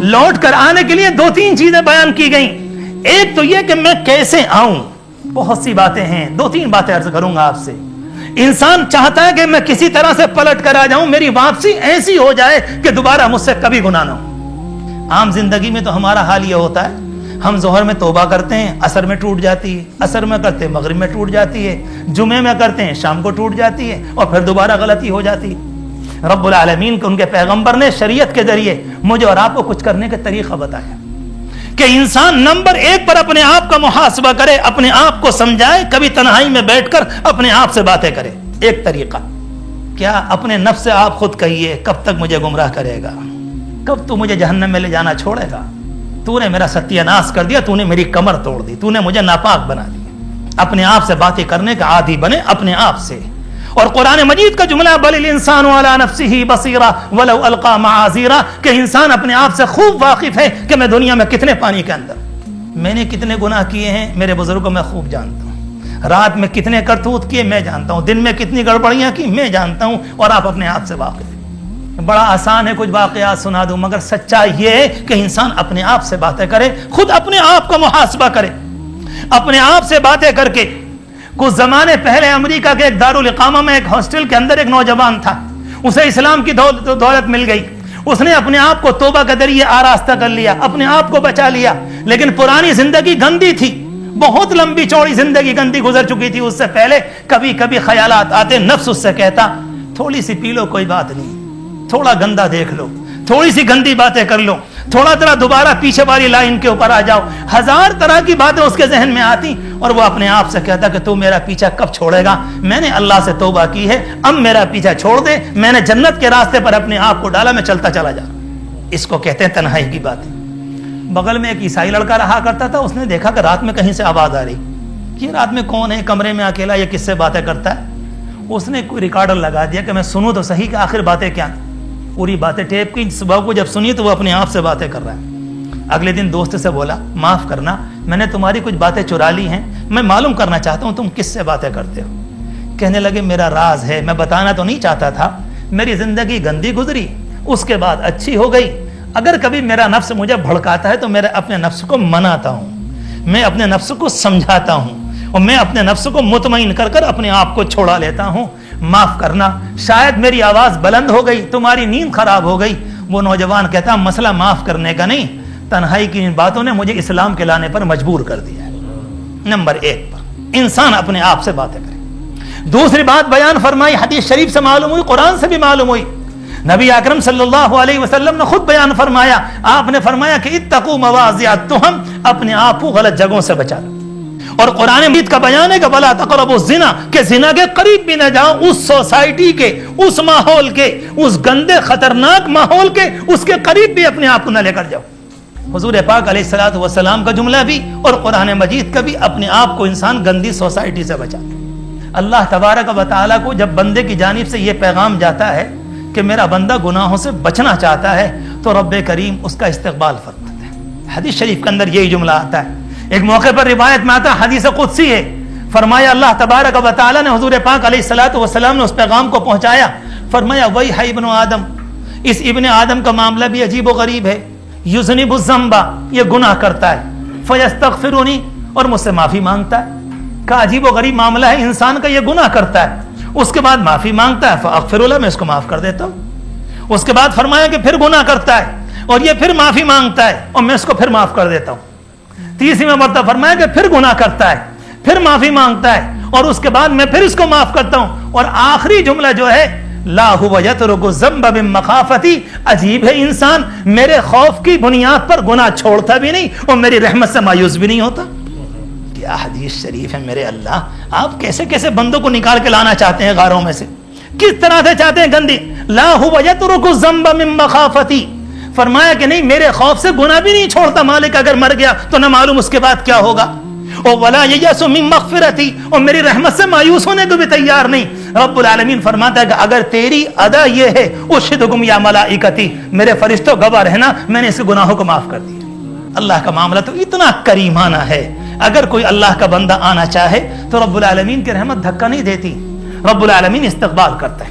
لوٹ کر آنے کے لیے دو تین چیزیں بیان کی گئیں. ایک تو یہ کہ میں کیسے آؤں. بہت سی باتیں ہیں, دو تین باتیں عرض کروں گا آپ سے. انسان چاہتا ہے کہ میں کسی طرح سے پلٹ کر آ جاؤں, میری واپسی ایسی ہو جائے کہ دوبارہ مجھ سے کبھی گناہ نہ ہو. عام زندگی میں تو ہمارا حال یہ ہوتا ہے, ہم ظہر میں توبہ کرتے ہیں, عصر میں ٹوٹ جاتی ہے, عصر میں کرتے ہیں مغرب میں ٹوٹ جاتی ہے, جمعے میں کرتے ہیں شام کو ٹوٹ جاتی ہے, اور پھر دوبارہ غلطی ہو جاتی ہے. رب العالمین کو ان کے پیغمبر نے شریعت کے ذریعے مجھے اور آپ کو کچھ کرنے کا طریقہ بتایا کہ انسان نمبر ایک پر اپنے آپ کا محاسبہ کرے, اپنے آپ کو سمجھائے, کبھی تنہائی میں بیٹھ کر اپنے آپ سے باتیں کرے. ایک طریقہ کیا, اپنے نفس سے آپ خود کہیے کب تک مجھے گمراہ کرے گا, کب تو مجھے جہنم میں لے جانا چھوڑے گا, تو نے میرا ستیہ ناش کر دیا, تو نے میری کمر توڑ دی, تو نے مجھے ناپاک بنا دیا. اپنے آپ سے باتیں کرنے کا عادی بنے, اپنے آپ سے. اور قرآن مجید کا جملہ بل الانسان علی نفسہ بصیرہ ولو القی معاذیرہ, کہ انسان اپنے آپ سے خوب واقف ہے کہ میں دنیا میں کتنے پانی کے اندر, میں نے کتنے گناہ کیے ہیں میرے بزرگوں میں خوب جانتا ہوں, رات میں کتنے کرتوت کیے میں جانتا ہوں, دن میں کتنی گڑبڑیاں کی میں جانتا ہوں, اور آپ اپنے آپ سے واقف ہیں. بڑا آسان ہے کچھ واقعات سنا دوں, مگر سچائی یہ ہے کہ انسان اپنے آپ سے باتیں کرے, خود اپنے آپ کا محاسبہ کرے. اپنے آپ سے باتیں کر کے, کچھ زمانے پہلے امریکہ کے ایک دارالاقامہ میں ایک ہاسٹل کے اندر ایک نوجوان تھا, اسے اسلام کی دولت مل گئی, اس نے اپنے آپ کو توبہ کے ذریعے آراستہ کر لیا, اپنے آپ کو بچا لیا, لیکن پرانی زندگی گندی تھی, بہت لمبی چوڑی زندگی گندی گزر چکی تھی. اس سے پہلے کبھی کبھی خیالات آتے, نفس اس سے کہتا تھوڑی سی پی لو کوئی بات نہیں, تھوڑا گندا دیکھ لو, تھوڑی سی گندی باتیں کر لو, تھوڑا طرح دوبارہ پیچھے والی لائن کے اوپر آ جاؤ. ہزار طرح کی باتیں اس کے ذہن میں آتی, اور وہ اپنے آپ سے کہتا کہ تو میرا پیچھا کب چھوڑے گا, میں نے اللہ سے توبہ کی ہے, اب میرا پیچھا چھوڑ دے, میں نے جنت کے راستے پر اپنے آپ کو ڈالا, میں چلتا چلا جا. اس کو کہتے ہیں تنہائی کی باتیں. بغل میں ایک عیسائی لڑکا رہا کرتا تھا, اس نے دیکھا کہ رات میں کہیں سے آواز آ رہی, یہ رات میں کون ہے, کمرے میں اکیلا, یہ کس سے باتیں کرتا ہے. اس نے کوئی ریکارڈر لگا دیا کہ میں سنوں تو صحیح کہ آخر باتیں کیا. پوری باتیں ٹیپ کی, صبح کو جب سنی تو وہ اپنے آپ سے باتیں کر رہا ہے. اگلے دن دوست سے بولا معاف کرنا, میں نے تمہاری کچھ باتیں چرا لی ہیں, میں معلوم کرنا چاہتا ہوں تم کس سے باتیں کرتے ہو. کہنے لگے میرا راز ہے, میں بتانا تو نہیں چاہتا تھا, میری زندگی گندی گزری, اس کے بعد اچھی ہو گئی. اگر کبھی میرا نفس مجھے بھڑکاتا ہے تو میں اپنے نفس کو مناتا ہوں, میں اپنے نفس کو سمجھاتا ہوں, اور میں اپنے نفس کو مطمئن کر کر اپنے آپ کو چھوڑا لیتا ہوں. معاف کرنا, شاید میری آواز بلند ہو گئی, تمہاری نیند خراب ہو گئی. وہ نوجوان کہتا مسئلہ معاف کرنے کا نہیں, تنہائی کی ان باتوں نے مجھے اسلام کے لانے پر مجبور کر دیا ہے. نمبر ایک پر انسان اپنے آپ سے باتیں کرے. دوسری بات بیان فرمائی, حدیث شریف سے معلوم ہوئی, قرآن سے بھی معلوم ہوئی, نبی اکرم صلی اللہ علیہ وسلم نے خود بیان فرمایا. آپ نے فرمایا کہ اتقوا مواضع التهم, اپنے آپ کو غلط جگہوں سے بچا لو. اور قرآن مجید کا بیان ہے کہ ولا تقربوا الزنا, کہ زنا کے قریب بھی نہ جاؤ. اس سوسائٹی کے, اس ماحول کے, اس گندے خطرناک ماحول کے, اس کے قریب بھی اپنے آپ کو نہ لے کر جاؤ. حضور پاک علیہ الصلوۃ والسلام کا جملہ بھی اور قرآن مجید کا بھی, اپنے آپ کو انسان گندی سوسائٹی سے بچا. اللہ تبارک و تعالیٰ کو جب بندے کی جانب سے یہ پیغام جاتا ہے کہ میرا بندہ گناہوں سے بچنا چاہتا ہے, تو رب کریم اس کا استقبال فرماتا ہے. حدیث شریف کے اندر یہی جملہ آتا ہے. ایک موقع پر روایت میں آتا ہے, حدیث قدسی ہے, فرمایا اللہ تبارک و تعالیٰ نے حضور پاک علیہ الصلوۃ والسلام نے اس پیغام کو پہنچایا. فرمایا ویح ابن آدم, اس ابن آدم کا معاملہ بھی عجیب و غریب ہے. یذنب الذنب, یہ گناہ کرتا ہے, فیستغفرنی, اور مجھ سے معافی مانگتا ہے. کا عجیب و غریب معاملہ ہے, انسان کا یہ گناہ کرتا ہے, اس کے بعد معافی مانگتا ہے, فاغفر له, میں اس کو معاف کر دیتا ہوں. اس کے بعد فرمایا کہ پھر گناہ کرتا ہے, اور یہ پھر معافی مانگتا ہے, اور میں اس کو پھر معاف کر دیتا ہوں. تیسری مرتبہ فرمایا کہ پھر گناہ کرتا ہے, پھر معافی مانگتا ہے, اور اس کے بعد میں پھر اس کو معاف کرتا ہوں. اور آخری جملہ جو ہے لا هو يترك الذنب من مخافتي, عجیب ہے انسان میرے خوف کی بنیاد پر گناہ چھوڑتا بھی نہیں, اور میری رحمت سے مایوس بھی نہیں ہوتا. کیا حدیث شریف ہے میرے اللہ, آپ کیسے کیسے بندوں کو نکال کے لانا چاہتے ہیں غاروں میں سے, کس طرح سے چاہتے ہیں گندی. لا هو يترك الذنب من مخافتي, فرمایا کہ نہیں میرے خوف سے گناہ بھی نہیں چھوڑتا مالک, اگر مر گیا تو نہ معلوم اس کے بعد کیا ہوگا. اور ولا ییأس من مغفرتی, اور میری رحمت سے مایوس ہونے کو بھی تیار نہیں. رب العالمین فرماتا ہے کہ اگر تیری ادا یہ ہے اشہدکم یا ملائکتی, میرے فرشتوں گواہ رہنا, میں نے اس گناہوں کو معاف کر دیا. اللہ کا معاملہ تو اتنا کریمانہ ہے, اگر کوئی اللہ کا بندہ آنا چاہے تو رب العالمین کی رحمت دھکا نہیں دیتی, رب العالمین استقبال کرتا ہے.